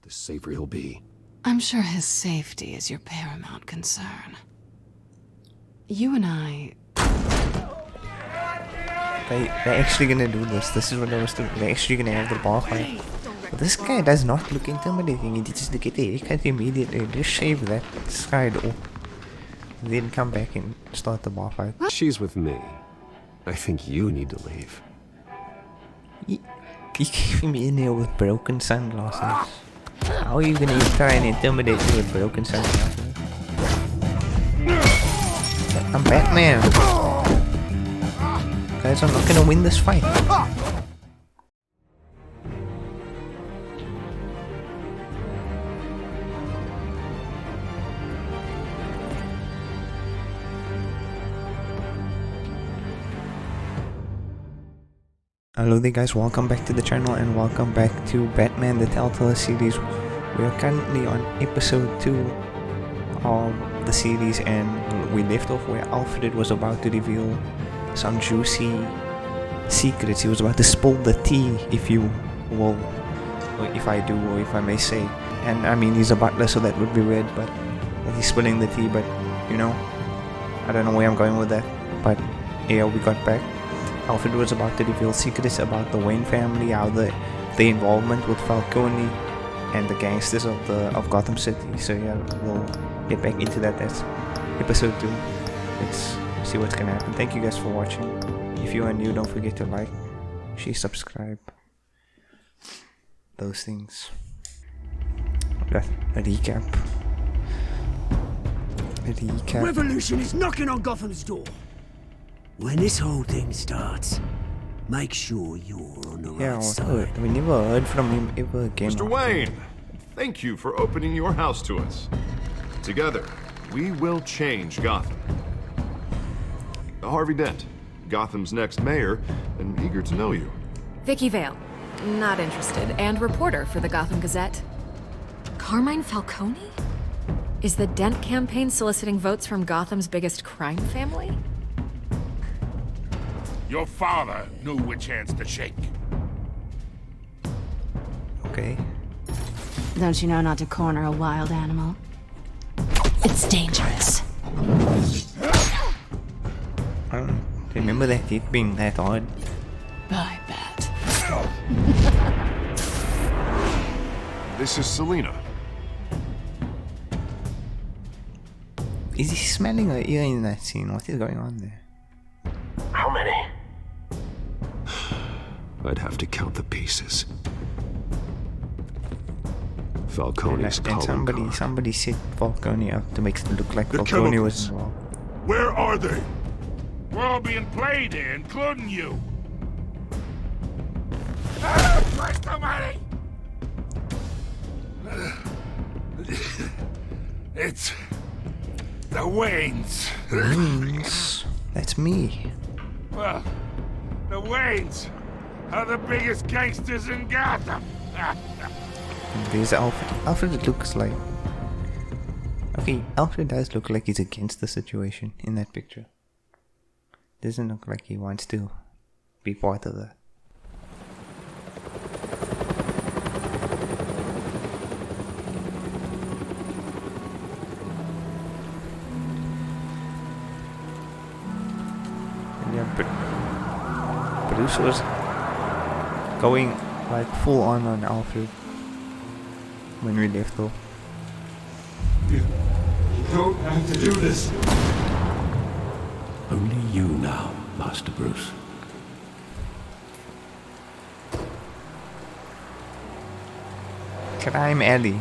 the safer he'll be. I'm sure his safety is your paramount concern. You and I... They're actually gonna do this. This is what I was doing. They're actually gonna have the bar fight. But this guy does not look intimidating. He just get the haircut immediately. Just shave that side off. Then come back and start the bar fight. She's with me. I think you need to leave. He came in here with broken sunglasses. How are you gonna try and intimidate me with broken sunglasses? I'm Batman. Guys, I'm not gonna win this fight. Hello there guys, welcome back to the channel and welcome back to Batman the Telltale Series. We are currently on episode 2 of the series and we left off where Alfred was about to reveal some juicy secrets. He was about to spill the tea, if you will, or if I do, or if I may say. And I mean, he's a butler, so that would be weird, but he's spilling the tea, but you know, I don't know where I'm going with that. But yeah, we got back. Alfred was about to reveal secrets about the Wayne family, how the involvement with Falcone and the gangsters of Gotham City. So yeah, we'll get back into that. That's episode 2. Let's see what's gonna happen. Thank you guys for watching. If you are new, don't forget to like, share, subscribe, those things. A recap. Revolution is knocking on Gotham's door. When this whole thing starts, make sure you're on the right side. We never heard from him ever again. Mr. Wayne, thank you for opening your house to us. Together, we will change Gotham. Harvey Dent, Gotham's next mayor, and eager to know you. Vicky Vale, not interested, and reporter for the Gotham Gazette. Carmine Falcone? Is the Dent campaign soliciting votes from Gotham's biggest crime family? Your father knew which hands to shake. Okay. Don't you know not to corner a wild animal? It's dangerous. I don't remember that it being that hard. I bet. This is Selina. Is he smelling her ear in that scene? What is going on there? How many? I'd have to count the pieces. Falcone's And somebody set Falcone up to make it look like Falcone was involved. Where are they? We're all being played here, including you. Christ almighty! It's the Waynes. Waynes? That's me. Well, the Waynes are the biggest gangsters in Gotham. There's Alfred. Alfred looks like... Okay, Alfred does look like he's against the situation in that picture. Doesn't look like he wants to be part of that. And yeah, but Bruce was going like full on Alfred when we left off. You don't have to do this. Only you now, Master Bruce. Crime Alley.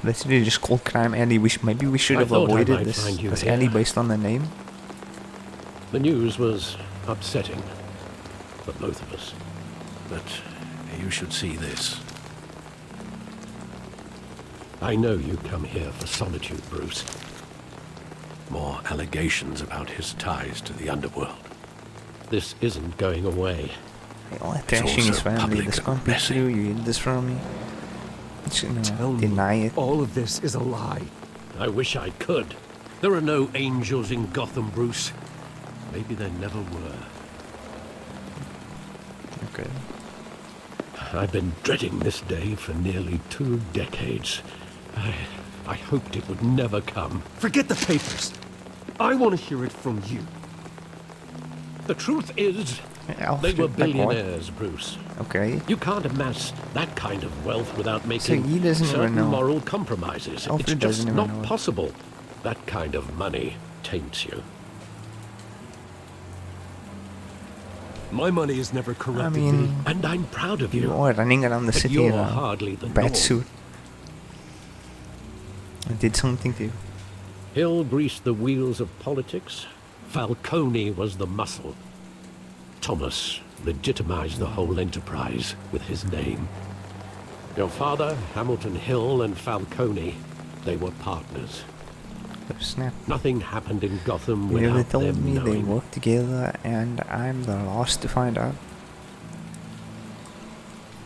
Let's really just call Crime Alley. Maybe we should have avoided this. Because Alley based on the name. The news was upsetting for both of us. But you should see this. I know you come here for solitude, Bruce. More allegations about his ties to the underworld. This isn't going away. They all attaching his family. This can't be true. You hid this from me. Tell me, deny it. all of this is a lie. I wish I could. There are no angels in Gotham, Bruce. Maybe there never were. Okay. I've been dreading this day for nearly 2 decades. I hoped it would never come. Forget the papers. I want to hear it from you. The truth is, they were billionaires, Bruce. Okay. You can't amass that kind of wealth without So making he doesn't even certain know. moral compromises. Alfred It's just doesn't even not know it. possible. That kind of money taints you. My money has never I corrupted me. mean, And I'm proud of you. you are running around the But city you're in a hardly the bat norm. suit. I did something to you. Hill greased the wheels of politics. Falcone was the muscle. Thomas legitimized the whole enterprise with his name. Your father, Hamilton Hill, and Falcone, they were partners. Oh, snap. Nothing happened in Gotham You never without told them me they knowing. work together, and I'm the last to find out.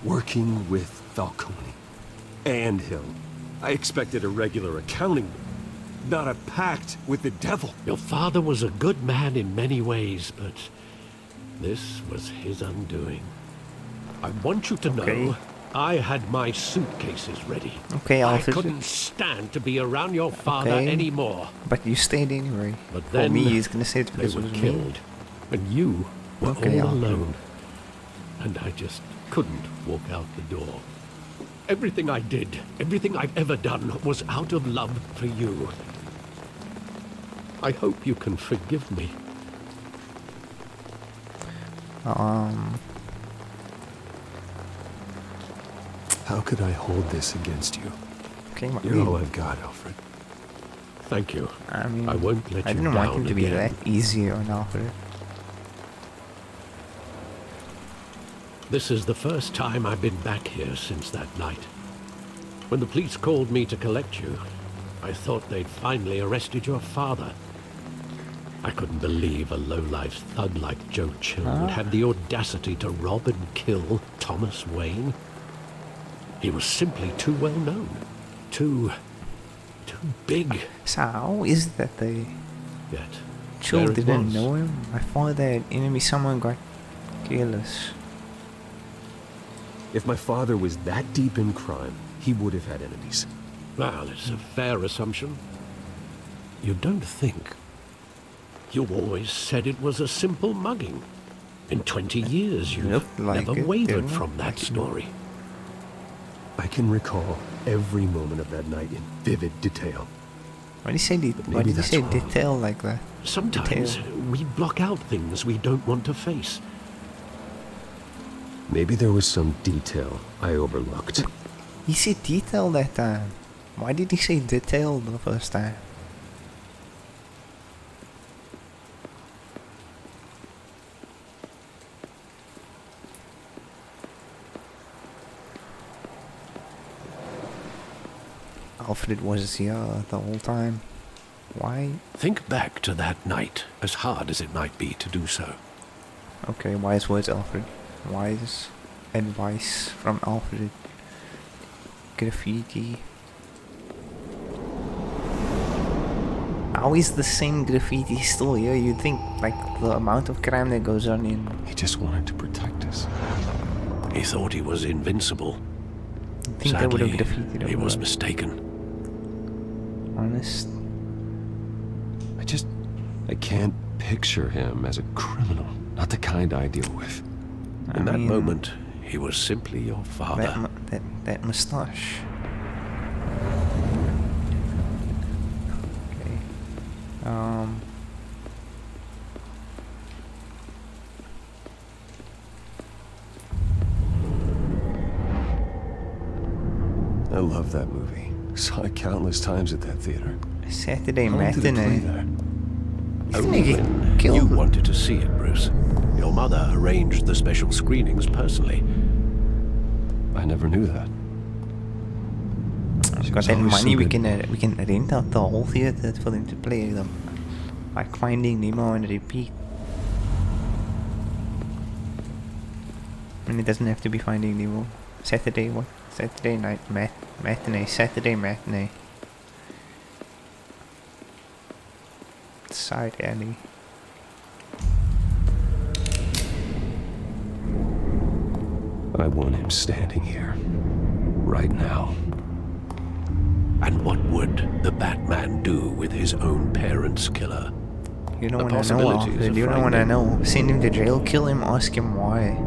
Working with Falcone and Hill. I expected a regular accounting, not a pact with the devil. Your father was a good man in many ways, but this was his undoing. I want you to Okay. know, I had my suitcases ready. Okay, I Alfred. couldn't stand to be around your father Okay. anymore. But you stayed anyway. But For then me, he's gonna say it's they because it were was me. killed, and you were Okay, all Alfred. alone. And I just couldn't walk out the door. Everything I did, everything I've ever done, was out of love for you. I hope you can forgive me. How could I hold this against you? Okay, You're all I've got, Alfred. Thank you. I mean, I won't let I you didn't down want him to be again. that easy on Alfred. This is the first time I've been back here since that night. When the police called me to collect you, I thought they'd finally arrested your father. I couldn't believe a low-life thug like Joe Chill would have the audacity to rob and kill Thomas Wayne. He was simply too well known. Too big. So how is it that they Yet, Chill there it didn't was. know him? I thought that enemy someone got careless. If my father was that deep in crime, he would have had enemies. Well, it's a fair assumption. You don't think. You always said it was a simple mugging. In 20 years, you've Looked like never it, wavered didn't it? from that story. I can recall every moment of that night in vivid detail. Why did you say But why maybe did you that's say wrong. detail like that? Sometimes Detail. we block out things we don't want to face. Maybe there was some detail I overlooked. He said detail that time. Why did he say detail the first time? Alfred was here the whole time. Why? Think back to that night, as hard as it might be to do so. Okay, wise words, Alfred. Wise advice from Alfred. Graffiti. How is the same graffiti still here? You'd think, like, the amount of crime that goes on in... He just wanted to protect us. He thought he was invincible. I think they would have Sadly, defeated him. he was but mistaken. honest. I can't picture him as a criminal. Not the kind I deal with. In that mean, moment, he was simply your father. That moustache. Okay. I love that movie. Saw it countless times at that theater. Saturday How long did it play matinee. there? Didn't he Only get when killed? you wanted to see it, Bruce. Your mother arranged the special screenings personally. I never knew that. We've got was that always money. so We good. can rent out the whole theater for them to play them, like Finding Nemo and repeat. And it doesn't have to be Finding Nemo. Saturday what? Saturday night matinee. Saturday matinee. Side alley. I want him standing here. Right now. And what would the Batman do with his own parents' killer? You don't want to know, Alfred. You don't want to know. Send him to jail, kill him, ask him why.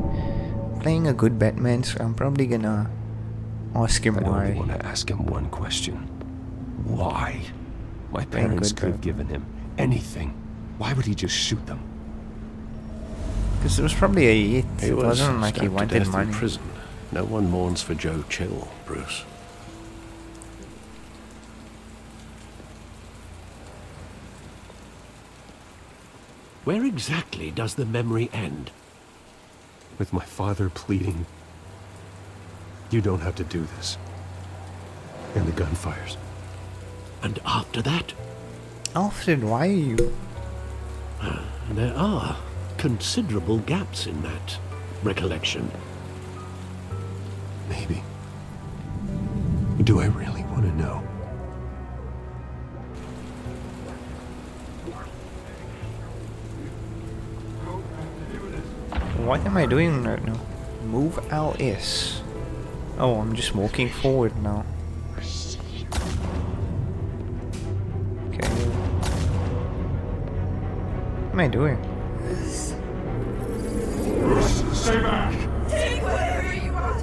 Playing a good Batman, so I'm probably gonna ask him why. I only want to ask him one question. Why? My parents could have given him anything. Why would he just shoot them? Because it was probably a hit. It wasn't like he wanted money. In prison. No one mourns for Joe Chill, Bruce. Where exactly does the memory end? With my father pleading, "You don't have to do this." And the gunfires. And after that? Alfred, why are you... There are considerable gaps in that recollection. Maybe. Do I really want to know? What am I doing right now? Move LS. Oh, I'm just walking forward now. Okay. What am I doing? Stay back! Take whatever you want!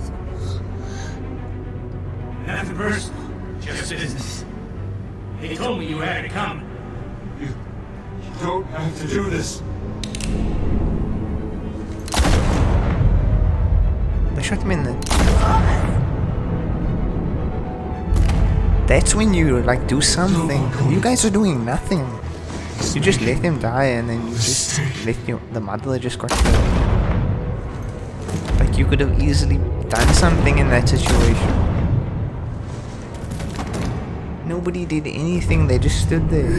Nothing personal, just business. He told me you had it coming. You don't have to do this. They shot him in the... That's when you, like, do something. You guys are doing nothing. You just let him die and then you just let the mother just got killed. Like, you could have easily done something in that situation. Nobody did anything, they just stood there.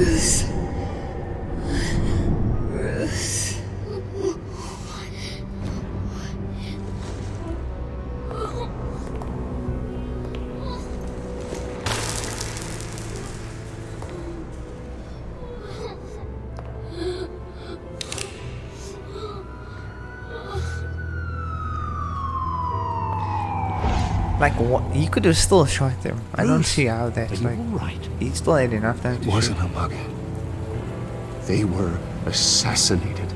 Like, what? He could have still shot them. I don't see how that's like... Right. He still had enough time to It wasn't a mug. They were assassinated.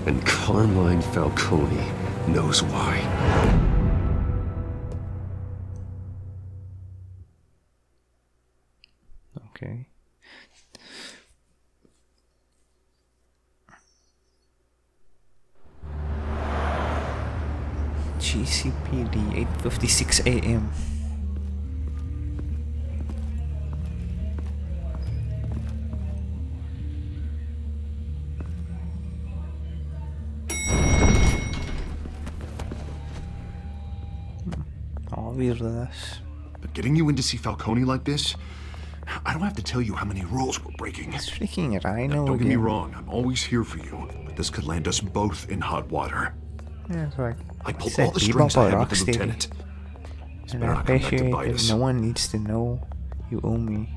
And Carmine Falcone knows why. Okay. GCPD 8:56 AM. Obvious. But getting you in to see Falcone like this, I don't have to tell you how many rules we're breaking. It's freaking Rhino. Don't get me wrong, I'm always here for you, but this could land us both in hot water. Yeah, it's like... I pulled all the strings I had with the lieutenant. And I appreciate that no one needs to know you owe me.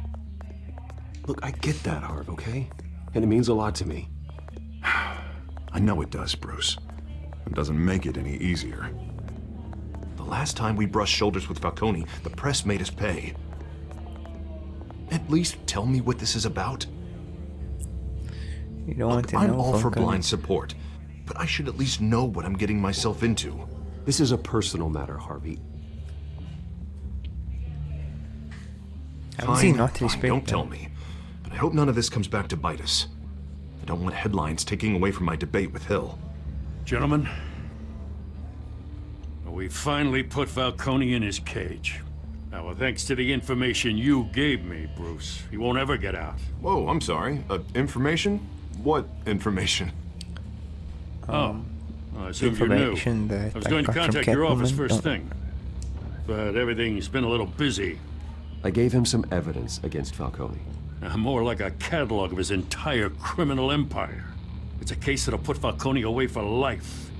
Look, I get that, Harv, okay? And it means a lot to me. I know it does, Bruce. It doesn't make it any easier. The last time we brushed shoulders with Falcone, the press made us pay. At least tell me what this is about. You don't want to know. I'm all for blind support, but I should at least know what I'm getting myself into. This is a personal matter, Harvey. How is he not to respect Don't tell me. But I hope none of this comes back to bite us. I don't want headlines taking away from my debate with Hill. Gentlemen, we finally put Falcone in his cage. Now, thanks to the information you gave me, Bruce, he won't ever get out. Whoa, I'm sorry. Information? What information? I assumed you knew. I was going to contact your office first thing. But everything's been a little busy. I gave him some evidence against Falcone. More like a catalog of his entire criminal empire. It's a case that'll put Falcone away for life.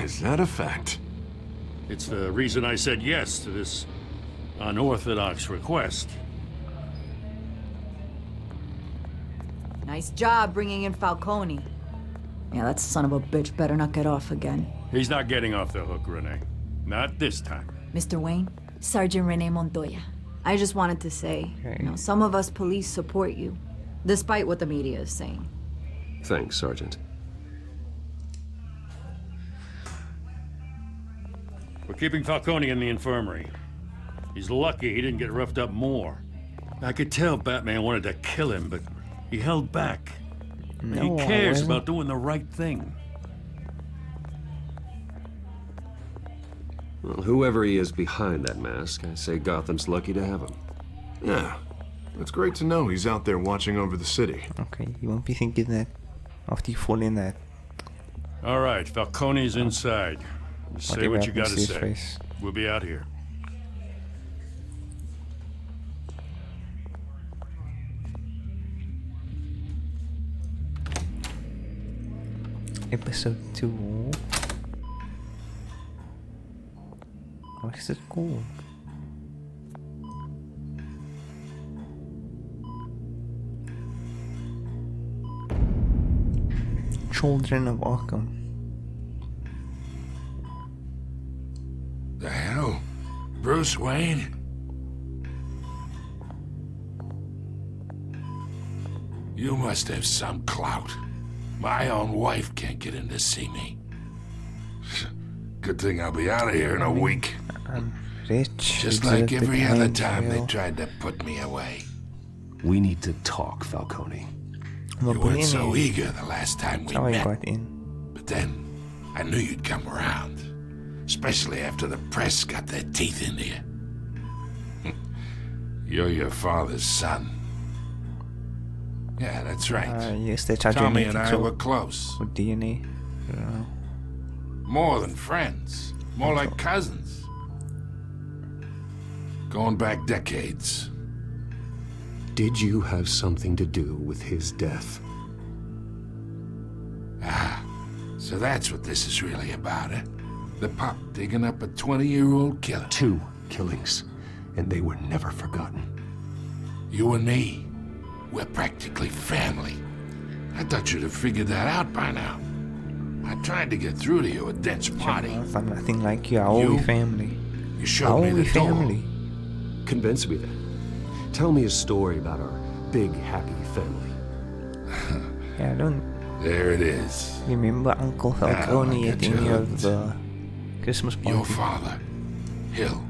Is that a fact? It's the reason I said yes to this unorthodox request. Nice job bringing in Falcone. Yeah, that son of a bitch better not get off again. He's not getting off the hook, Renee. Not this time. Mr. Wayne, Sergeant Renee Montoya. I just wanted to say, some of us police support you, despite what the media is saying. Thanks, Sergeant. We're keeping Falcone in the infirmary. He's lucky he didn't get roughed up more. I could tell Batman wanted to kill him, but he held back. No, he cares about doing the right thing. Well, whoever he is behind that mask, I say Gotham's lucky to have him. Yeah, it's great to know he's out there watching over the city. Okay, you won't be thinking that after you fall in that. All right, Falcone's inside. Say what you gotta say. Face. We'll be out here. Episode 2. What is it called? Children of Arkham. The hell? Bruce Wayne? You must have some clout. My own wife can't get in to see me. Good thing I'll be out of here in a week. I'm rich. Just like every other time they tried to put me away. We need to talk, Falcone. You weren't so eager the last time we met. Got in. But then, I knew you'd come around. Especially after the press got their teeth into you. You're your father's son. Yeah, that's right. Yes, they're charging Tommy and I were close. With DNA. More than friends. More like cousins. Going back decades. Did you have something to do with his death? Ah, so that's what this is really about, eh? The pup digging up a 20-year-old killer. 2 killings, and they were never forgotten. You and me, we're practically family. I thought you'd have figured that out by now. I tried to get through to you at Dent's party. I'm nothing like you. Are we family? You showed me the door. Family? Convince me then. Tell me a story about our big, happy family. Yeah, I don't... There it is. Remember Uncle Falcone at any of the Christmas party? Your father, Hill,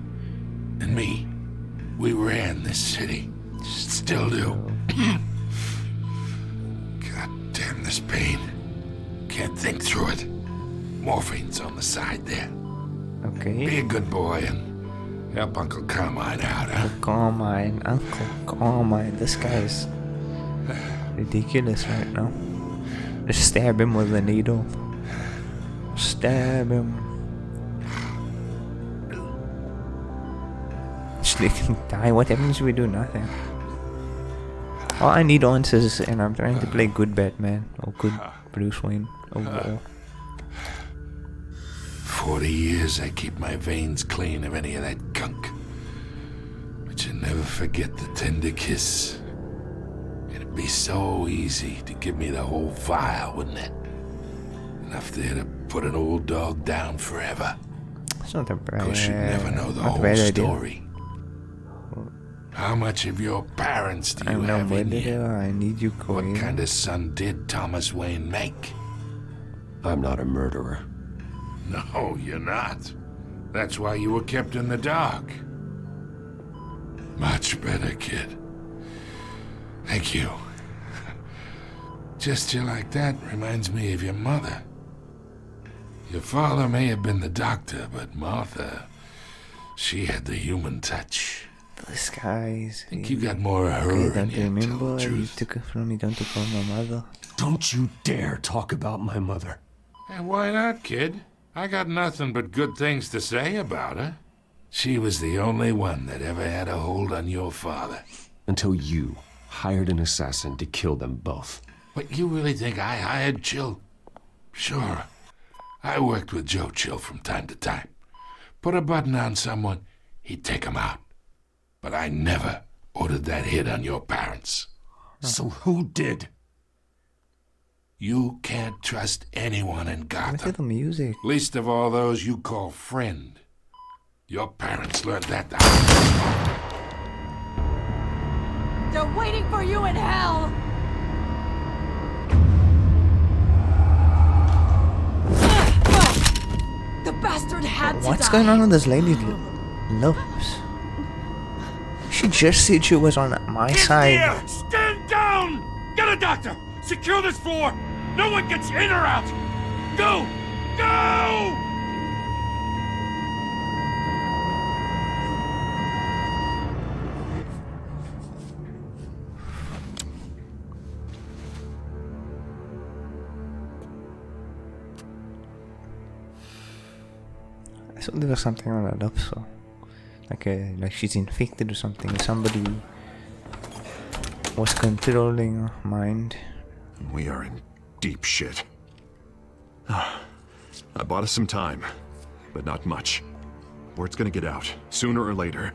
and me, we ran this city. Still do. God damn this pain. Can't think through it. Morphine's on the side there. Okay. Be a good boy and help Uncle Carmine out, huh? Uncle Carmine. This guy's ridiculous right now. Just stab him with a needle. Stab him. Just let him die. What happens if we do nothing? All I need answers, and I'm trying to play good Batman or good Bruce Wayne overall. 40 years I keep my veins clean of any of that gunk. But you never forget the tender kiss. It'd be so easy to give me the whole vial, wouldn't it? Enough there to put an old dog down forever. It's not a bad. Of course, you'd never know the whole story. How much of your parents do you have in you? I need you, Coin. What kind of son did Thomas Wayne make? I'm not a murderer. No, you're not. That's why you were kept in the dark. Much better, kid. Thank you. Gesture like that reminds me of your mother. Your father may have been the doctor, but Martha, she had the human touch. This guy's... I think you got more of her don't you remember? You You took it from me, don't you call my mother? Don't you dare talk about my mother. And why not, kid? I got nothing but good things to say about her. She was the only one that ever had a hold on your father. Until you hired an assassin to kill them both. But you really think I hired Chill? Sure. I worked with Joe Chill from time to time. Put a button on someone, he'd take him out. But I never ordered that hit on your parents. So who did? You can't trust anyone in Look at Gotham. the music. Least of all those you call friend. Your parents learned that. They're waiting for you in hell! The bastard had to What's die. going on with this lady's lips? She just said she was on my side. Here! Stand down! Get a doctor! Secure this floor! No one gets in or out! Go! Go! I thought there was something on her lips, so like she's infected or something. Somebody was controlling her mind. We are in deep shit. I bought us some time, but not much. Word's gonna get out, sooner or later.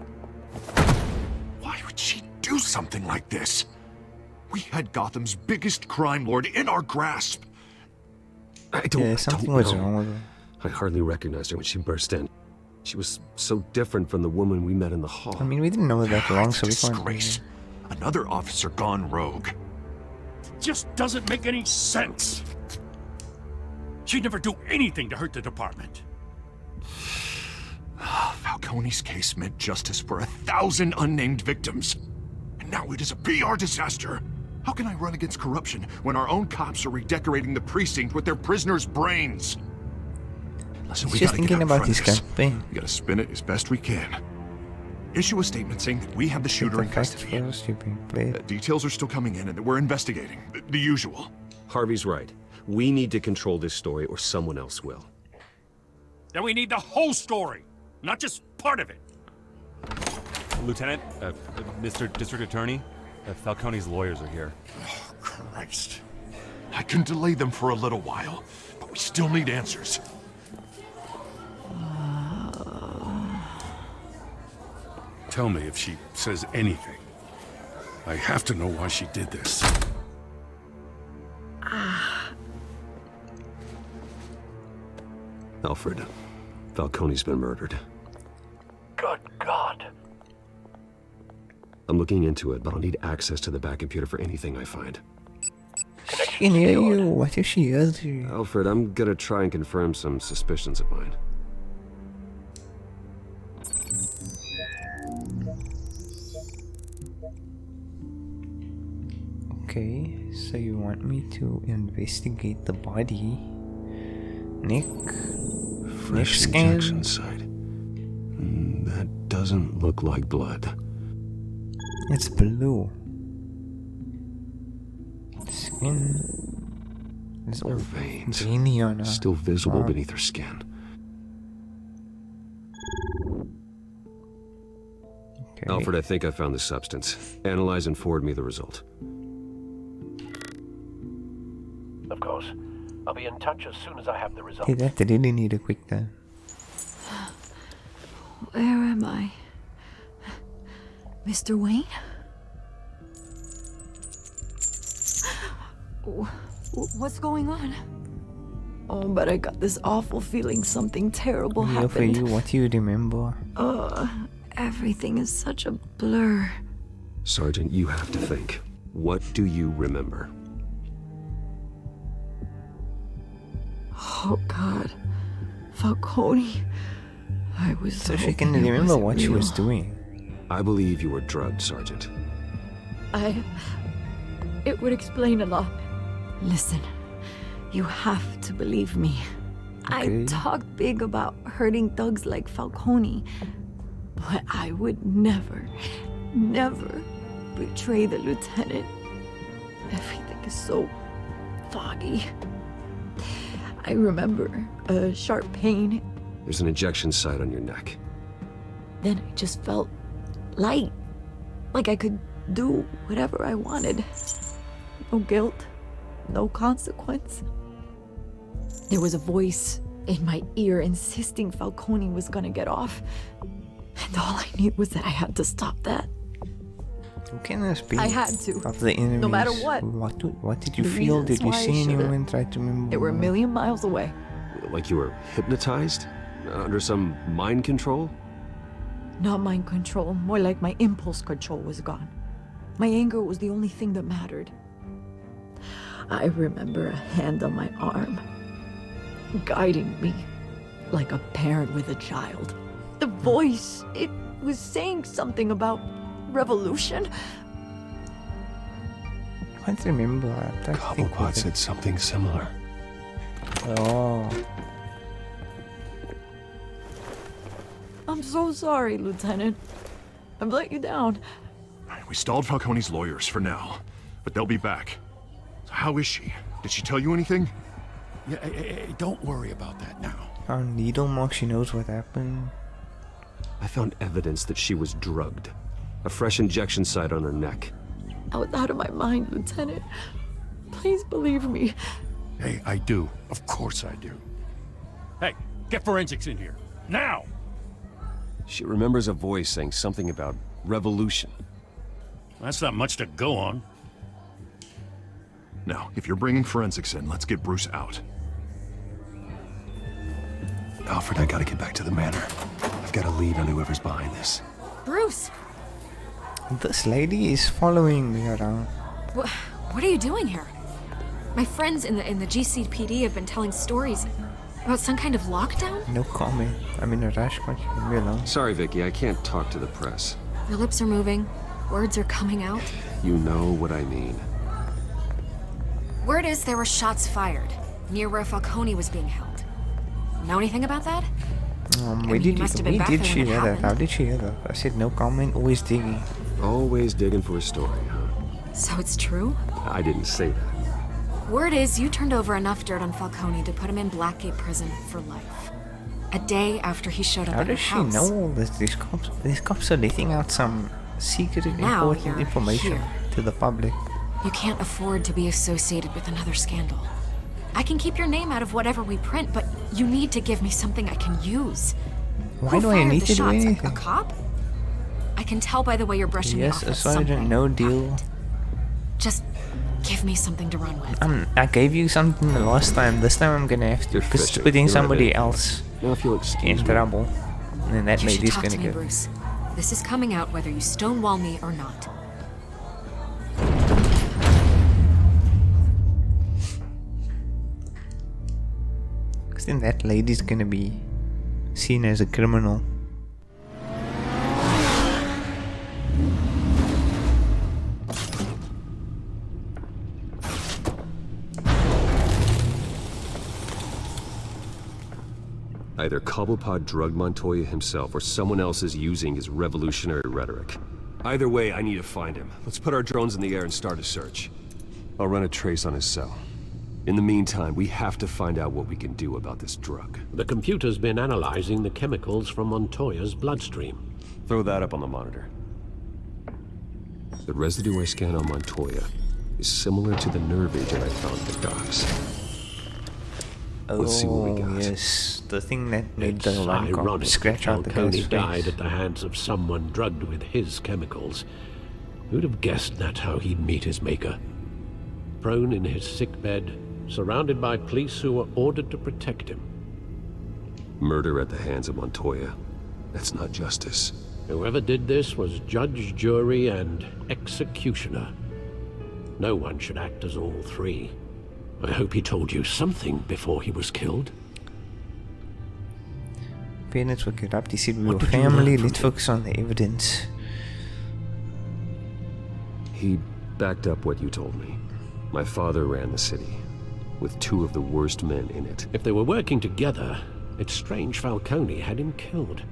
Why would she do something like this? We had Gotham's biggest crime lord in our grasp. Yeah, something was wrong with her. I hardly recognized her when she burst in. She was so different from the woman we met in the hall. I mean, we didn't know that long, so we can't. Disgrace. Another officer gone rogue. Just doesn't make any sense. She'd never do anything to hurt the department. Falcone's case meant justice for 1,000 unnamed victims. And now it is a PR disaster. How can I run against corruption when our own cops are redecorating the precinct with their prisoners' brains? Listen, we He's just gotta get thinking out in about front his of this. campaign. We gotta spin it as best we can. Issue a statement saying that we have the shooter in custody. First, you're being played. Details are still coming in and that we're investigating. The usual. Harvey's right. We need to control this story or someone else will. Then we need the whole story, not just part of it. Lieutenant, Mr. District Attorney, Falcone's lawyers are here. Oh, Christ. I can delay them for a little while, but we still need answers. Tell me if she says anything. I have to know why she did this. Alfred, Falcone's been murdered. Good God. I'm looking into it, but I'll need access to the back computer for anything I find. She can hear you. What if she hears you? Alfred, I'm gonna try and confirm some suspicions of mine. Okay, so you want me to investigate the body? Nick? Fresh scan? injection site. That doesn't look like blood. It's blue. Skin. It's all veins. veiny on her. Still visible arm. beneath her skin. Okay. Alfred, I think I found the substance. Analyze and forward me the result. Of course. I'll be in touch as soon as I have the results. Hey, that really need a quick time. Where am I? Mr. Wayne? What's going on? Oh, but I got this awful feeling something terrible Yeah, for happened. you, what do you remember? Everything is such a blur. Sergeant, you have to think. What do you remember? Oh, God. Falcone. I was So she hoping can it remember wasn't what she was real. doing. I believe you were drugged, Sergeant. It would explain a lot. Listen, you have to believe me. Okay. I talked big about hurting thugs like Falcone, but I would never, never betray the lieutenant. Everything is so foggy. I remember a sharp pain. There's an injection site on your neck. Then I just felt light, like I could do whatever I wanted. No guilt, no consequence. There was a voice in my ear insisting Falcone was gonna get off. And all I knew was that I had to stop that. Who can this be? I had to. Of the enemies. No matter what. What did you The feel? reasons Did you why I see should've. anyone? Try to remember. They were a million miles away. Like you were hypnotized? Under some mind control? Not mind control, more like my impulse control was gone. My anger was the only thing that mattered. I remember a hand on my arm, guiding me like a parent with a child. The voice, it was saying something about revolution. I can't remember. Cobblepot said something similar. Oh. I'm so sorry, Lieutenant. I've let you down. We stalled Falcone's lawyers for now, but they'll be back. So how is she? Did she tell you anything? Yeah, hey, don't worry about that now. Found needle mark, she knows what happened. I found evidence that she was drugged. A fresh injection site on her neck. I was out of my mind, Lieutenant. Please believe me. Hey, I do. Of course I do. Hey, get forensics in here. Now! She remembers a voice saying something about revolution. That's not much to go on. Now, if you're bringing forensics in, let's get Bruce out. Alfred, I gotta get back to the manor. I've got a lead on whoever's behind this. Bruce! This lady is following me around. What are you doing here? My friends in the GCPD have been telling stories about some kind of lockdown? No comment. I'm in a rush, can't you leave me alone? Sorry, Vicky, I can't talk to the press. Your lips are moving. Words are coming out. You know what I mean. Word is there were shots fired near where Falcone was being held. Know anything about that? Where did she hear that? How did she hear that? I said no comment, always digging. Always digging for a story, huh? So it's true? I didn't say that. Word is you turned over enough dirt on Falcone to put him in Blackgate Prison for life. A day after he showed up How at her does she house. know all this? These cops are letting out some secret Now important you're information here. to the public. You can't afford to be associated with another scandal. I can keep your name out of whatever we print, but you need to give me something I can use. Why do I need to do anything? A cop? I can tell by the way you're brushing me off. Yes, a sergeant, no deal. Just give me something to run with. I gave you something the last time. This time I'm gonna have to, because it's putting somebody else in trouble. And then that You should lady's talk gonna to me, get. Bruce. This is coming out whether you stonewall me or not. Because then that lady's gonna be seen as a criminal. Either Cobblepot drugged Montoya himself or someone else is using his revolutionary rhetoric. Either way, I need to find him. Let's put our drones in the air and start a search. I'll run a trace on his cell. In the meantime, we have to find out what we can do about this drug. The computer's been analyzing the chemicals from Montoya's bloodstream. Throw that up on the monitor. The residue I scan on Montoya is similar to the nerve agent I found at the docks. Let's see what we got. Yes, the thing that made the It's alarm clock ironic scratch out the Falcone guy's died face. at the hands of someone drugged with his chemicals. Who'd have guessed that's how he'd meet his maker? Prone in his sickbed, surrounded by police who were ordered to protect him. Murder at the hands of Montoya. That's not justice. Whoever did this was judge, jury, and executioner. No one should act as all three. I hope he told you something before he was killed. Parents were corrupt. He said we were What did you family. learn from Let's focus on the evidence. He backed up what you told me. My father ran the city, with two of the worst men in it. If they were working together, it's strange Falcone had him killed.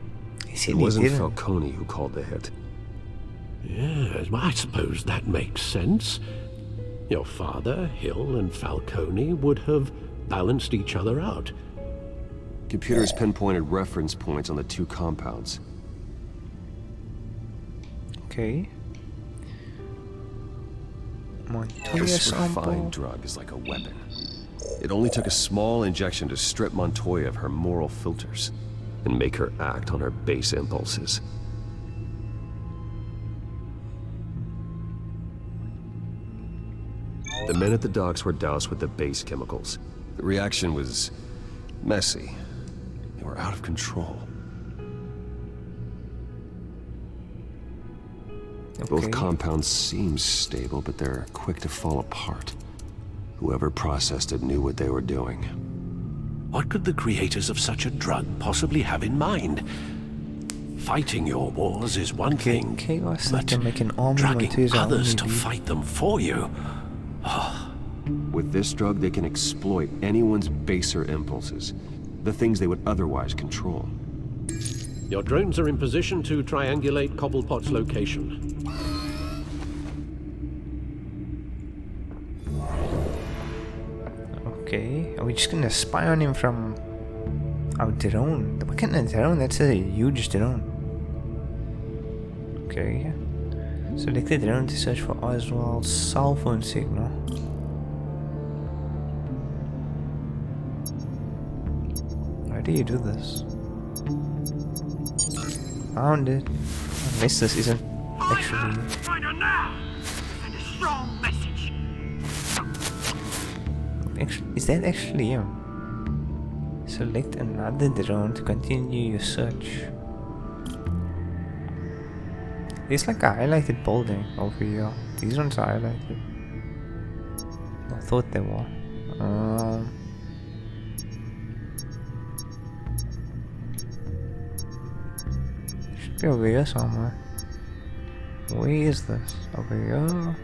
It wasn't Falcone who called the hit. Yes, well, I suppose that makes sense. Your father, Hill, and Falcone would have balanced each other out. Computers pinpointed reference points on the two compounds. Okay. Montoya This sample. refined drug is like a weapon. It only took a small injection to strip Montoya of her moral filters and make her act on her base impulses. The men at the docks were doused with the base chemicals. The reaction was messy. They were out of control. Okay. Both compounds seem stable, but they're quick to fall apart. Whoever processed it knew what they were doing. What could the creators of such a drug possibly have in mind? Fighting your wars is one thing, Chaos but can make an army dragging onto his others own, to maybe. fight them for you. With this drug, they can exploit anyone's baser impulses, the things they would otherwise control. Your drones are in position to triangulate Cobblepot's location. Okay, are we just gonna spy on him from our drone? What kind of drone? That's a huge drone. Okay. Select the drone to search for Oswald's cell phone signal. How do you do this? Found it. Unless this isn't actually... Find her now! Send a strong message! Is that actually him? Select another drone to continue your search. There's like a highlighted building over here. These ones are highlighted. I thought they were. Should be over here somewhere. Where is this? Over here?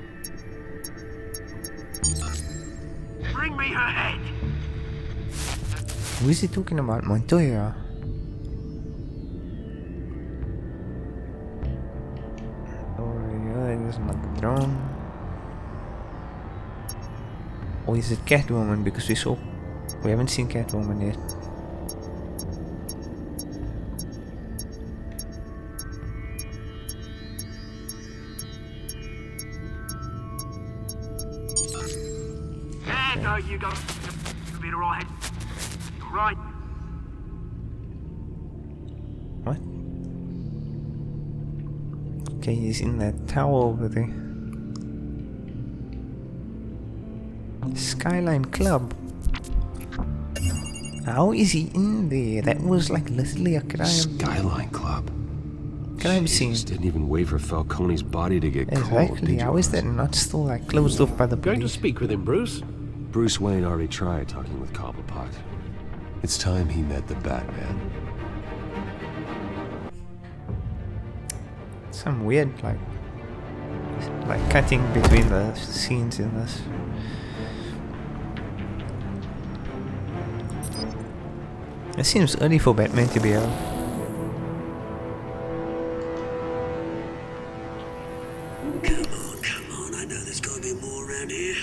Bring me her head! Who is he talking about? Montoya? Over here, there's another drone. Or is it Catwoman? Because we haven't seen Catwoman yet. There go, you go. You'll be alright. You're right. What? Okay, he's in that tower over there. Skyline Club. How is he in there? That was like literally a crime. Skyline Club. Crime scene. Didn't even wait for Falcone's body to get cold. Exactly. How is that not still like closed off by the police? Going to speak with him, Bruce? Bruce Wayne already tried talking with Cobblepot. It's time he met the Batman. Some weird like cutting between the scenes in this. It seems early for Batman to be out. Come on, I know there's gotta be more around here.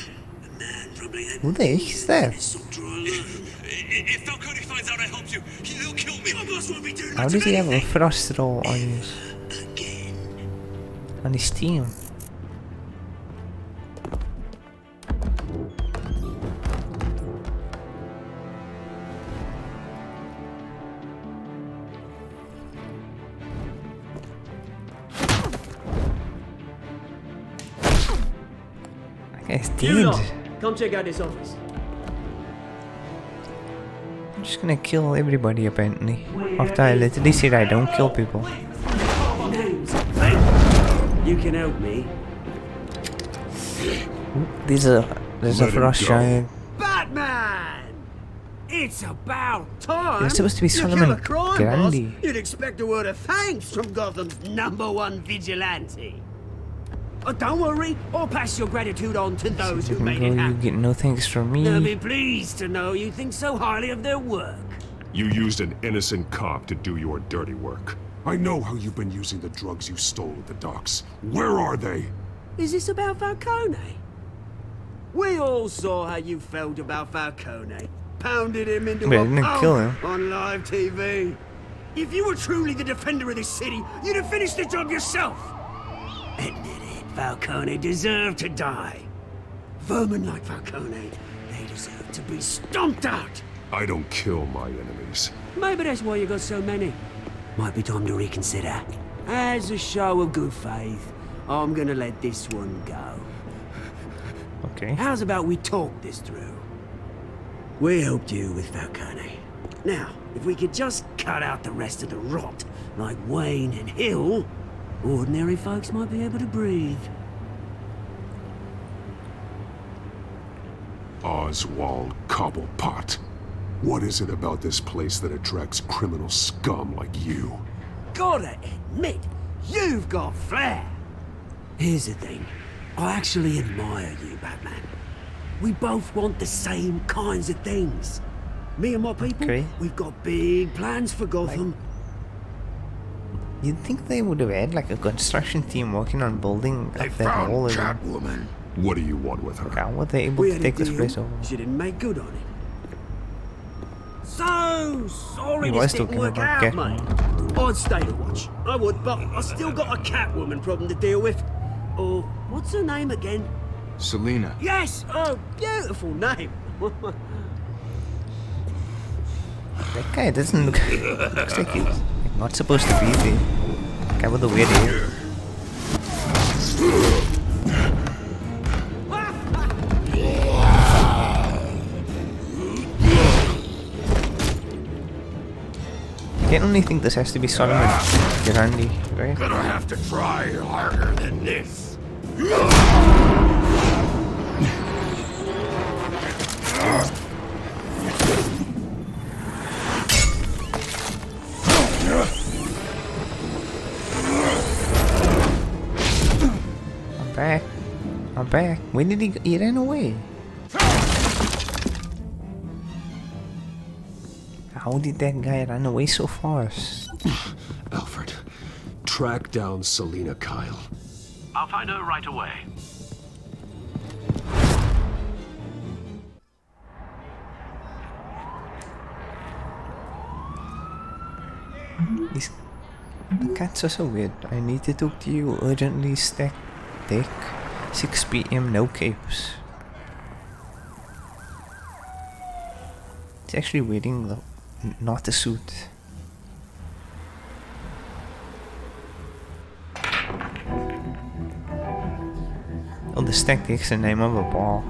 The man probably had... Who the heck is that? If Falcone finds out I helped you, he'll kill me. My boss won't be doing How does he have a frost roll on his team? That guy's You lot, dead. come check out this office. I'm just gonna kill everybody apparently. After I literally said I don't kill people. Names. You can help me. There's a frost giant. Batman! It's about time. You're supposed to be You kill Solomon a crime Grundy. boss, you'd expect a word of thanks from Gotham's #1 vigilante. Oh, don't worry, I'll pass your gratitude on to those who made it You happen. get no thanks from They'll me. be pleased to know you think so highly of their work. You used an innocent cop to do your dirty work. I know how you've been using the drugs you stole at the docks. Where are they? Is this about Falcone? We all saw how you felt about Falcone. Pounded him into Wait, I a didn't pulp kill him. on live TV. If you were truly the defender of this city, you'd have finished the job yourself. Admit it, Falcone deserved to die. Vermin like Falcone, they deserve to be stomped out. I don't kill my enemies. Maybe that's why you got so many. Might be time to reconsider. As a show of good faith, I'm gonna let this one go. Okay. How's about we talk this through? We helped you with Falcone. Now, if we could just cut out the rest of the rot, like Wayne and Hill, ordinary folks might be able to breathe. Oswald Cobblepot. What is it about this place that attracts criminal scum like you? Gotta admit, you've got flair. Here's the thing. I actually admire you, Batman. We both want the same kinds of things. Me and my people, we've got big plans for Gotham. You'd think they would have had like a construction team working on building up that wall. Catwoman. What do you want with her? How were they able to take this place over? She didn't make good on it. So sorry He was this didn't talking work about out, mate. I'd stay to watch. I would, but I still got a Catwoman problem to deal with. Or what's her name again? Selina. Yes! Oh, beautiful name. That guy doesn't look. Looks like he's not supposed to be there. Guy with the weird hair. I only think this has to be Solomon Durandi, right? Gonna have to try harder than this. I'm back. I'm back. When did he go? He ran away. How did that guy run away so fast? Alfred, track down Selina Kyle. I'll find her right away. The cats are so weird. I need to talk to you urgently. Stack deck. 6 PM, no capes. It's actually wearing the not a suit. Oh, the stack deck's the name of a bar.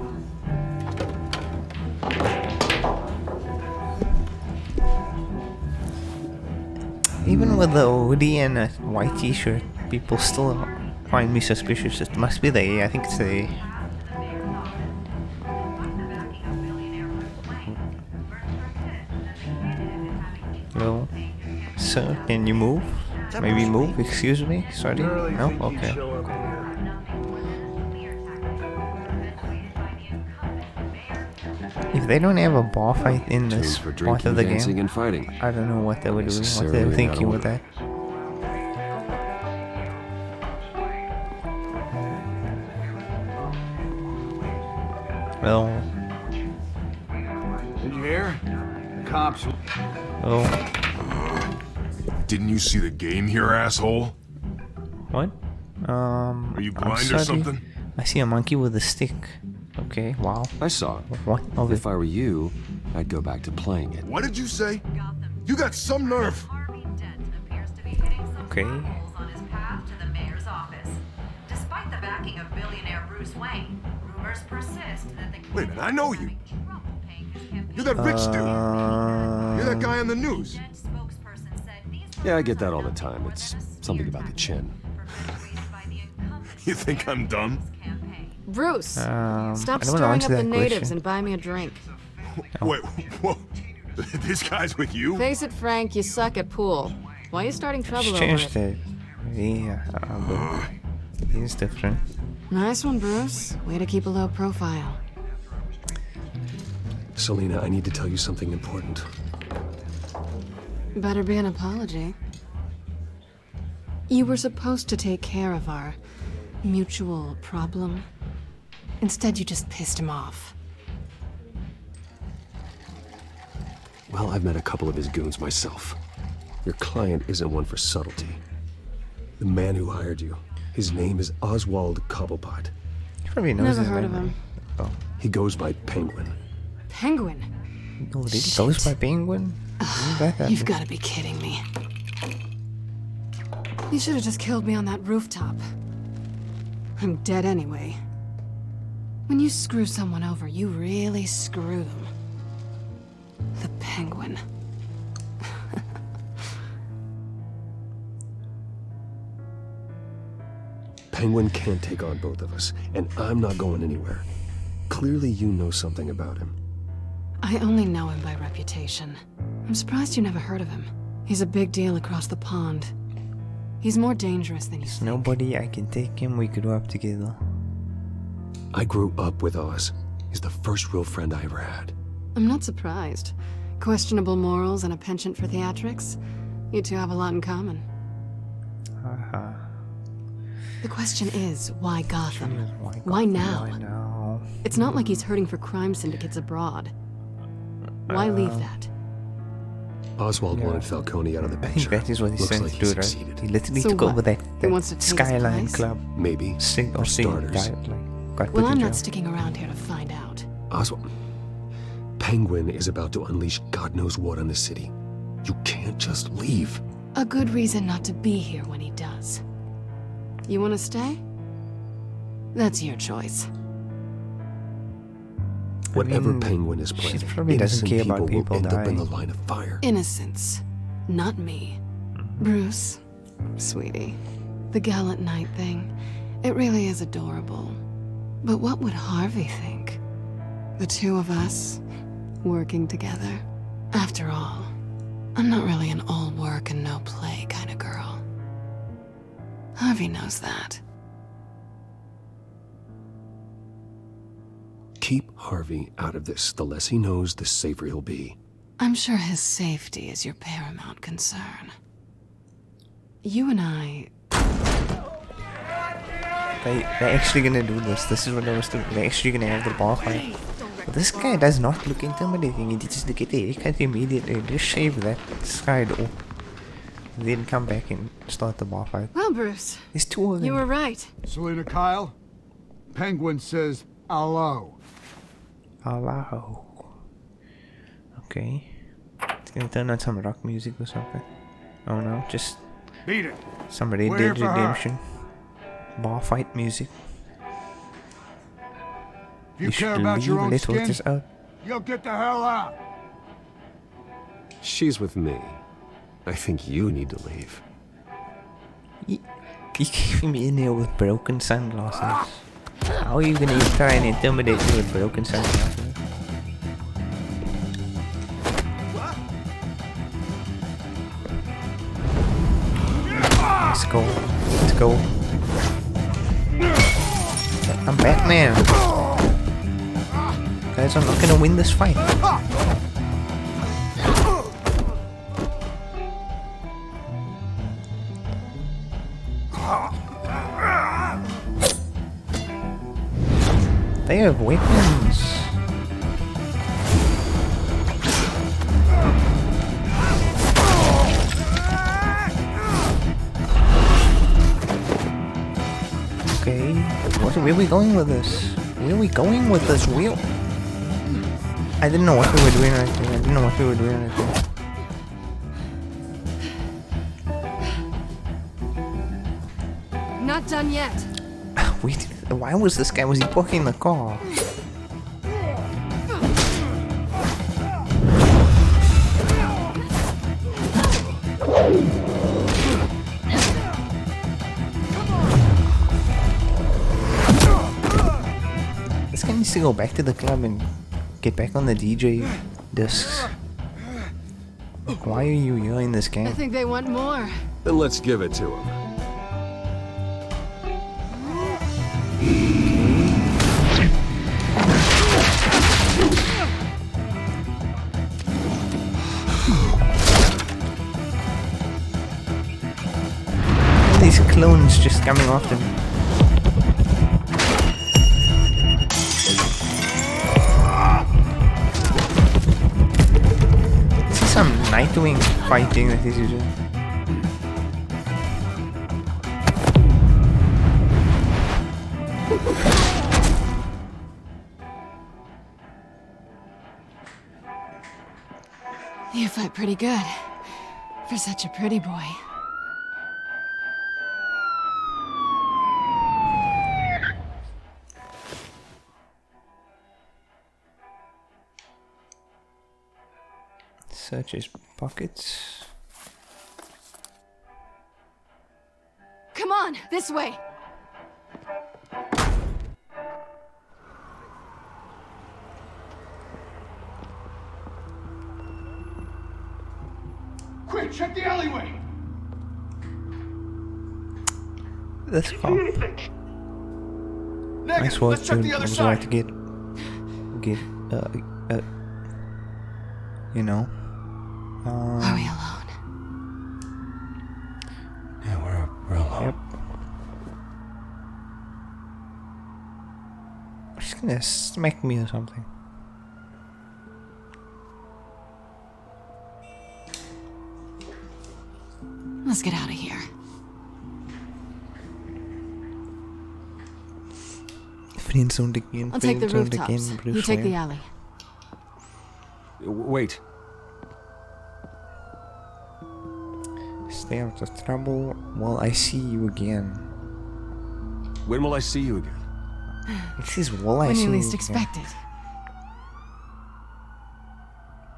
Even with the hoodie and a white t-shirt, people still find me suspicious. It must be the A. I think it's the A. Hello, sir, can you move? Maybe move, excuse me? Sorry? No? Okay. If they don't have a bar fight in this part of the game, and fighting. I don't know what they were doing, what they were thinking with that. Well... Did you hear? The cops... Oh. Didn't you see the game here, asshole? What? Are you I'm blind sorry. or something? I see a monkey with a stick. Okay, wow. I saw it. What of If I were you, I'd go back to playing it. What did you say? You got some nerve. Okay. On his path to the mayor's office. Despite the backing of billionaire Bruce Wayne, rumors persist that the Wait a minute, I know you. You're that rich dude. You're that guy on the news. Yeah, I get that all the time. It's something about the chin. You think I'm dumb? Bruce, stop I don't wanna stirring answer up the that natives question. and buy me a drink. Wait, whoa. This guy's with you? Face it, Frank, you suck at pool. Why are you starting trouble over changed it? it. Yeah, but he's different. Nice one, Bruce. Way to keep a low profile. Selina, I need to tell you something important. Better be an apology. You were supposed to take care of our mutual problem. Instead, you just pissed him off. Well, I've met a couple of his goons myself. Your client isn't one for subtlety. The man who hired you, his name is Oswald Cobblepot. He probably knows Never his heard name. of him. Oh. He goes by Penguin. Penguin? Oh, he goes by Penguin? You've got to be kidding me. You should have just killed me on that rooftop. I'm dead anyway. When you screw someone over, you really screw them. The Penguin. Penguin can't take on both of us, and I'm not going anywhere. Clearly you know something about him. I only know him by reputation. I'm surprised you never heard of him. He's a big deal across the pond. He's more dangerous than you think. Nobody, I can take him, we grew up together. I grew up with Oz. He's the first real friend I ever had. I'm not surprised. Questionable morals and a penchant for theatrics. You two have a lot in common. The question is, why Gotham? Why now? Why now? It's not like he's hurting for crime syndicates abroad. Why leave that? Oswald wanted Falcone out of the I think picture. that is what he's Looks trying like to he do, right? succeeded. He literally So took what? over that He wants to take his Skyline place? Club. Maybe. Or starters. got Well, put I'm in not jail. sticking around here to find out. Oswald. Penguin is about to unleash God knows what on the city. You can't just leave. A good reason not to be here when he does. You want to stay? That's your choice. Whatever Penguin is planning, she probably doesn't innocent care about will people end up in dying. the line of fire. Innocence, not me. Bruce, sweetie, the gallant knight thing, it really is adorable. But what would Harvey think? The two of us, working together. After all, I'm not really an all work and no play kind of girl. Harvey knows that. Keep Harvey out of this. The less he knows, the safer he'll be. I'm sure his safety is your paramount concern. You and I... They're actually gonna do this. This is what I was doing. They're actually gonna have the bar fight. But this guy does not look intimidating. He just get the haircut immediately. Just shave that side off. Then come back and start the bar fight. Well, Bruce, There's two of them. you were right. Selena Kyle, Penguin says hello. Hello. Okay. It's gonna turn on some rock music or something. Oh no, just Beat it. somebody We're did here for her. redemption. Bar fight music. If you care about your own Let's work skin, this out. you'll get the hell out. She's with me. I think you need to leave. You came in here with broken sunglasses. How are you gonna try and intimidate me with broken sunglasses? Let's go. Let's go. I'm Batman. Guys, I'm not gonna win this fight. They have weapons. Okay, where are we going with this? Where are we going with this? I didn't know what we were doing right there. I didn't know what we were doing right there. Not done yet. Wait, why was this guy? Was he parking the car? This guy needs to go back to the club and get back on the DJ discs. Like, why are you yelling this I game? think they want more. Then let's give it to him. These clones just coming after me. This is some Nightwing fighting that he's doing. You fight pretty good. For such a pretty boy. Search his pockets. Come on, this way. Quick, check the alleyway! Let's go. Nice work, dude. I was about to get, you know. Are we alone? Yeah, we're alone. Yep. She's gonna smack me or something. Let's get out of here. Friendzoned again. I'll take the friendzoned rooftops. again, Bruce You take the Wayne. alley. Wait. Stay out of trouble while I see you again. When will I see you again? It says will I When see you you least again. expect it.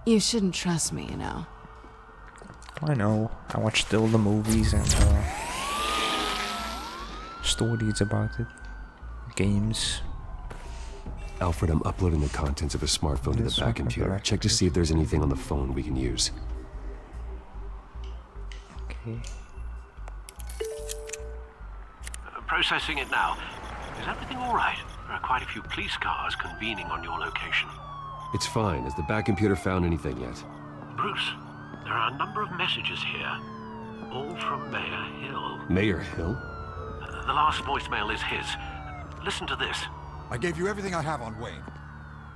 You shouldn't trust me, you know. I know. I watched all the movies and stories about it. Games. Alfred, I'm uploading the contents of a smartphone to the back computer. Check to see if there's anything on the phone we can use. Okay. Processing it now. Is everything all right? There are quite a few police cars convening on your location. It's fine. Has the back computer found anything yet? Bruce, there are a number of messages here, all from Mayor Hill. Mayor Hill? The last voicemail is his. Listen to this. I gave you everything I have on Wayne.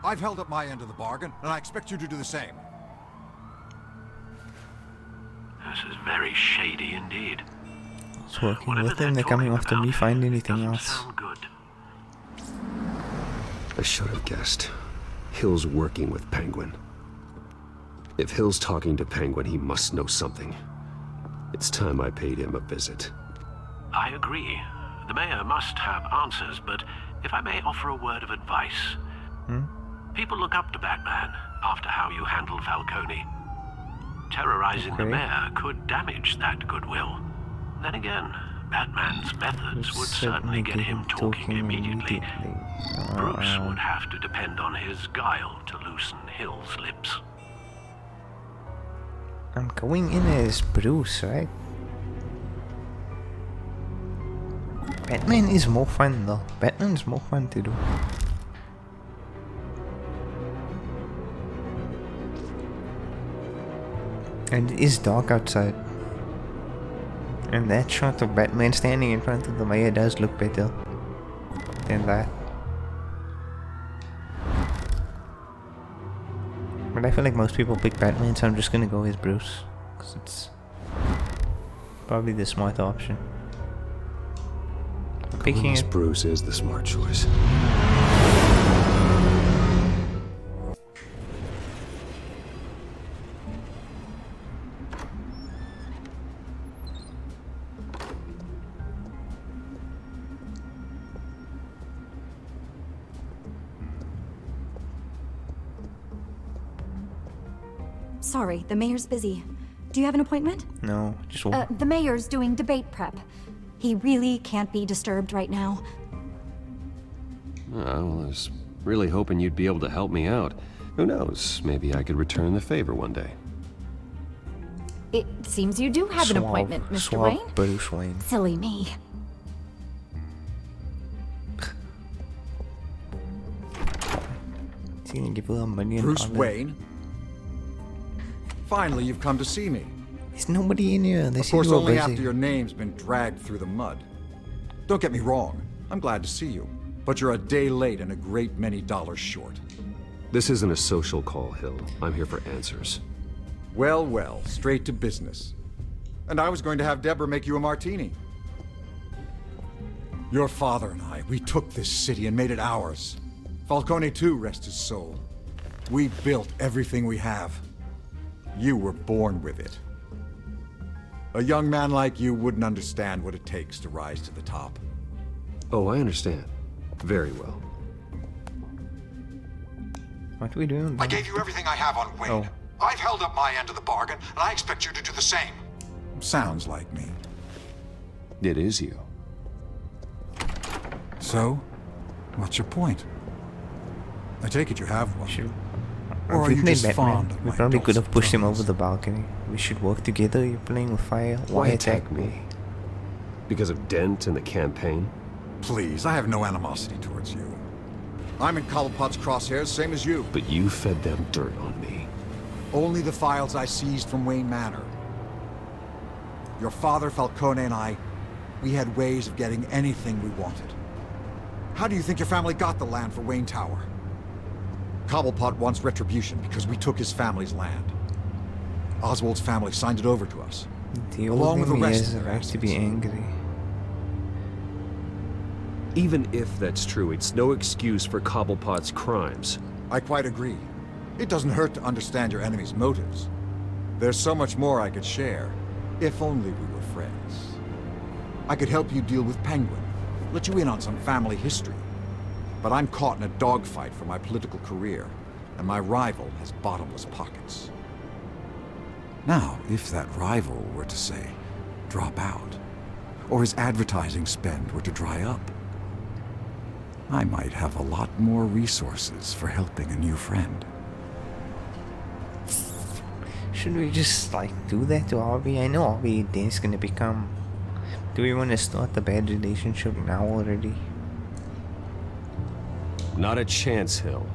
I've held up my end of the bargain, and I expect you to do the same. This is very shady indeed. It's working with them. They're coming after me. Find anything else? Sound good. I should have guessed. Hill's working with Penguin. If Hill's talking to Penguin, he must know something. It's time I paid him a visit. I agree. The mayor must have answers, but if I may offer a word of advice. People look up to Batman after how you handled Falcone. Terrorizing the mayor could damage that goodwill. Then again, Batman's methods would certainly get him talking immediately. Bruce would have to depend on his guile to loosen Hill's lips. I'm going in as Bruce, right? Batman is more fun though. Batman's more fun to do. And it is dark outside. And that shot of Batman standing in front of the mayor does look better than that. But I feel like most people pick Batman, so I'm just gonna go as Bruce. Because it's probably the smart option. Picking it. Bruce is the smart choice. Sorry, the mayor's busy. Do you have an appointment? No, just The mayor's doing debate prep. He really can't be disturbed right now. Oh, well, I was really hoping you'd be able to help me out. Who knows? Maybe I could return the favor one day. It seems you do have an appointment, Mr. Wayne. Bruce Wayne. Silly me. Is he gonna give her $1 million? Bruce Wayne? Finally, you've come to see me. There's nobody in here. Of course, only after your name's been dragged through the mud. Don't get me wrong. I'm glad to see you. But you're a day late and a great many dollars short. This isn't a social call, Hill. I'm here for answers. Well, well, straight to business. And I was going to have Deborah make you a martini. Your father and I, we took this city and made it ours. Falcone too, rest his soul. We built everything we have. You were born with it. A young man like you wouldn't understand what it takes to rise to the top. Oh, I understand. Very well. What are we doing? I gave you everything I have on Wayne. Oh. I've held up my end of the bargain, and I expect you to do the same. Sounds like me. It is you. So, what's your point? I take it you have one. Sure. Or are you just fond of We my probably could have dulcet pushed him tones? over the balcony. We should work together. You're playing with fire. Why attack me? Because of Dent and the campaign? Please, I have no animosity towards you. I'm in Cobblepot's crosshairs, same as you. But you fed them dirt on me. Only the files I seized from Wayne Manor. Your father, Falcone, and I, we had ways of getting anything we wanted. How do you think your family got the land for Wayne Tower? Cobblepot wants retribution because we took his family's land. Oswald's family signed it over to us. Along with the rest of the their right to be assets. angry. Even if that's true, it's no excuse for Cobblepot's crimes. I quite agree. It doesn't hurt to understand your enemy's motives. There's so much more I could share, if only we were friends. I could help you deal with Penguin, let you in on some family history. But I'm caught in a dogfight for my political career, and my rival has bottomless pockets. Now, if that rival were to say, drop out, or his advertising spend were to dry up, I might have a lot more resources for helping a new friend. Should we just like do that to Harvey? I know Harvey is gonna become. Do we want to start the bad relationship now already? Not a chance, Hill.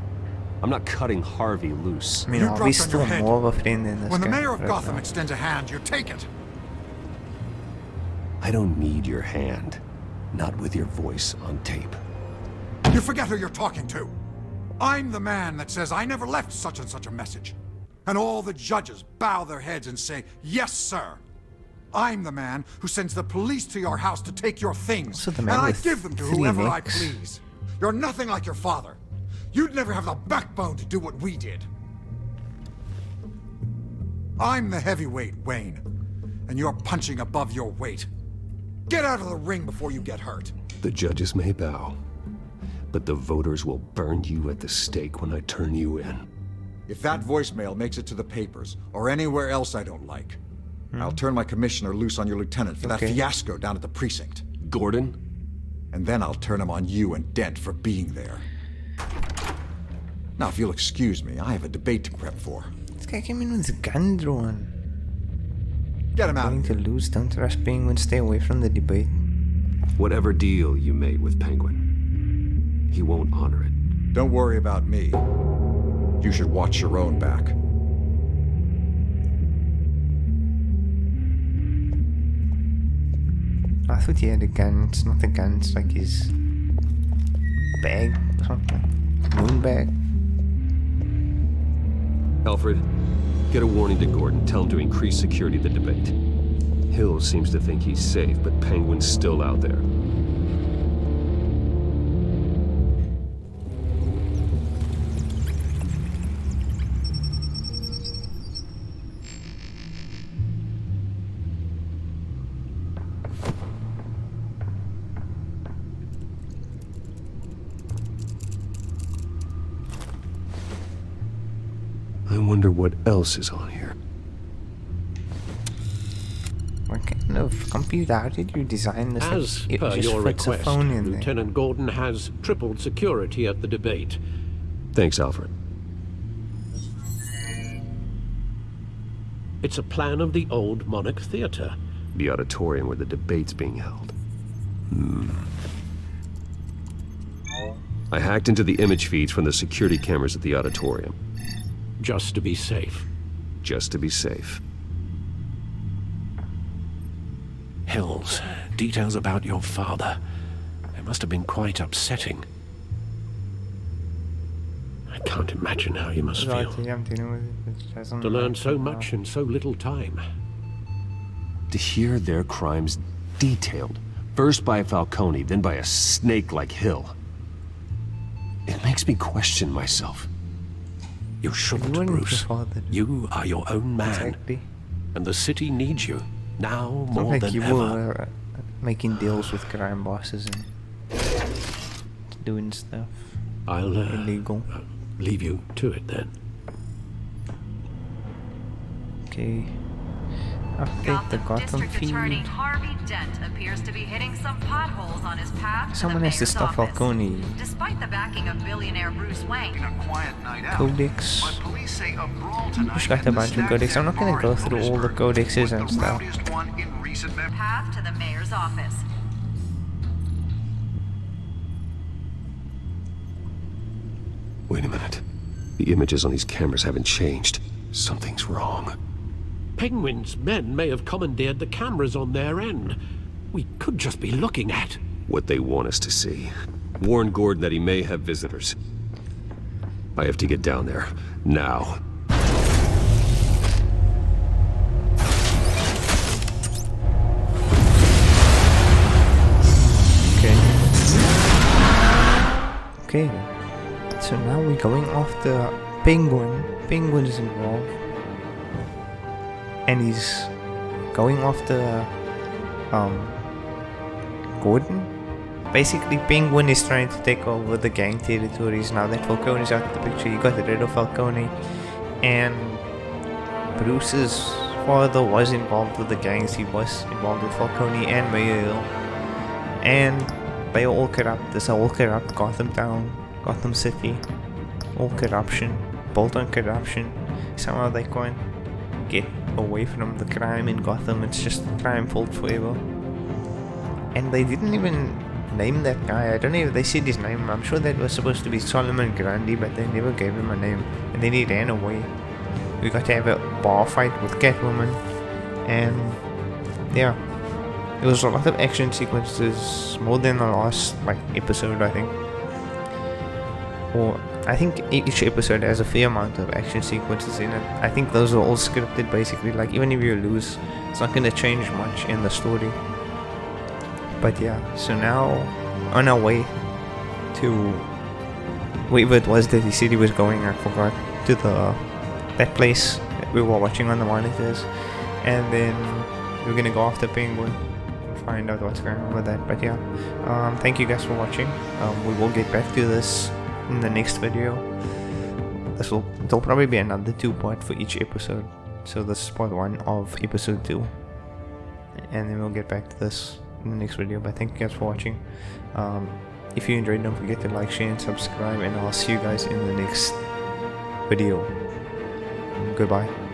I'm not cutting Harvey loose. I mean, Harvey's still more of a friend than this When the guy mayor of right Gotham now. extends a hand, you take it. I don't need your hand. Not with your voice on tape. You forget who you're talking to. I'm the man that says I never left such and such a message. And all the judges bow their heads and say, yes, sir. I'm the man who sends the police to your house to take your things. Also the And man I with give them to 3 whoever I necks. please. You're nothing like your father. You'd never have the backbone to do what we did. I'm the heavyweight, Wayne. And you're punching above your weight. Get out of the ring before you get hurt. The judges may bow, but the voters will burn you at the stake when I turn you in. If that voicemail makes it to the papers, or anywhere else I don't like, I'll turn my commissioner loose on your lieutenant for that fiasco down at the precinct. Gordon? And then I'll turn him on you and Dent for being there. Now, if you'll excuse me, I have a debate to prep for. This guy came in with a gun drawn. Get him out. Going to lose, don't trust Penguin, stay away from the debate. Whatever deal you made with Penguin, he won't honor it. Don't worry about me. You should watch your own back. I thought he had a gun. It's not a gun, it's like his bag or something. Moon bag. Alfred, get a warning to Gordon. Tell him to increase security of the debate. Hill seems to think he's safe, but Penguin's still out there. I wonder what else is on here. What kind of computer? How did you design this? As It per just your fits a request, phone in there. Lieutenant Gordon has tripled security at the debate. Thanks, Alfred. It's a plan of the old Monarch Theatre. The auditorium where the debate's being held. I hacked into the image feeds from the security cameras at the auditorium. Just to be safe. Just to be safe. Hills, details about your father. They must have been quite upsetting. I can't imagine how you must feel. I'm dealing with it. It doesn't To learn matter so now. much in so little time. To hear their crimes detailed, first by Falcone, then by a snake like Hill. It makes me question myself. You shouldn't, You weren't your Bruce. father. You are your own man. Exactly. And the city needs you, now It's not more like than you ever. were making deals with crime bosses and doing stuff I'll illegal. leave you to it then. Okay. Update the Gotham District feed. Attorney Harvey Dent appears to be hitting some potholes on his path Someone to the has to mayor's stop office. Falcone. Despite the backing of billionaire Bruce Wayne. In a quiet night out, Codex. but police say a brawl tonight Just got a bunch of codex. I'm not gonna go through all the codexes and stuff. Path to the mayor's office. Wait a minute. The images on these cameras haven't changed. Something's wrong. Penguin's men may have commandeered the cameras on their end. We could just be looking at what they want us to see. Warn Gordon that he may have visitors. I have to get down there. Now. Okay. So now we're going after Penguin. Penguin is involved. And he's going after Gordon. Basically, Penguin is trying to take over the gang territories now that Falcone is out of the picture. He got rid of Falcone, and Bruce's father was involved with the gangs. He was involved with Falcone and Mayor Hill, and they are all corrupt. This is all corrupt Gotham Town, Gotham City, all corruption, built on corruption. Somehow they can't get away from the crime in Gotham. It's just crime fault forever. And they didn't even name that guy. I don't know if they said his name. I'm sure that was supposed to be Solomon Grundy, but they never gave him a name. And then he ran away. We got to have a bar fight with Catwoman. And yeah, there was a lot of action sequences, more than the last episode, I think. Or I think each episode has a fair amount of action sequences in it. I think those are all scripted basically. Like, even if you lose, it's not going to change much in the story. But yeah, so now on our way to wherever it was that he said he was going, I forgot, to that place that we were watching on the monitors, and then we're gonna go after Penguin and find out what's going on with that. But yeah, thank you guys for watching. We will get back to this in the next video. There'll probably be another 2-part for each episode, so this is part 1 of episode 2, and then we'll get back to this in the next video. But thank you guys for watching. If you enjoyed, don't forget to like, share and subscribe, and I'll see you guys in the next video. Goodbye.